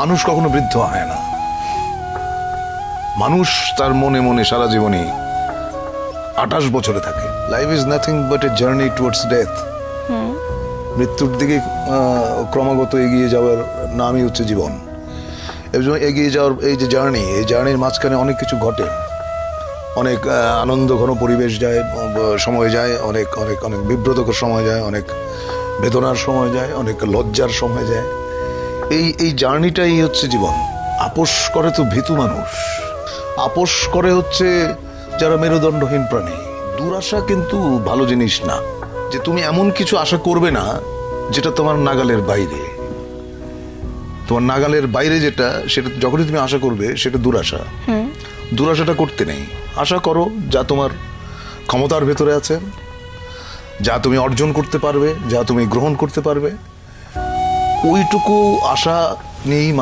মানুষ কখনো বৃদ্ধ হয় না। মানুষ তার মনে মনে সারা জীবনে 28 বছরে থাকে। Life is nothing but a journey towards death. মৃত্যুর দিকে ক্রমাগত এগিয়ে যাওয়ার নামই হচ্ছে জীবন। এই জন্য এগিয়ে যাওয়ার এই যে জার্নি, এই জার্নির মাঝখানে অনেক কিছু ঘটে, অনেক আনন্দ ঘন পরিবেশ যায়, সময় যায়, অনেক অনেক অনেক বিব্রতকর সময় যায়, অনেক বেদনার সময় যায়, অনেক লজ্জার সময় যায়। এই জার্নিটাই হচ্ছে জীবন। আপোষ করে তো ভীতু মানুষ, আপোষ করে হচ্ছে যারা মেরুদণ্ডহীন প্রাণী। দুরাশা কিন্তু ভালো জিনিস না, যে তুমি এমন কিছু আশা করবে না যেটা তোমার নাগালের বাইরে। তোমার নাগালের বাইরে যেটা, সেটা যখনই তুমি আশা করবে সেটা দুরাশা। দুরাশাটা করতে নেই। আশা করো যা তোমার ক্ষমতার ভেতরে আছে, যা তুমি অর্জন করতে পারবে, যা তুমি গ্রহণ করতে পারবে, ওইটুকু আশা নিয়েই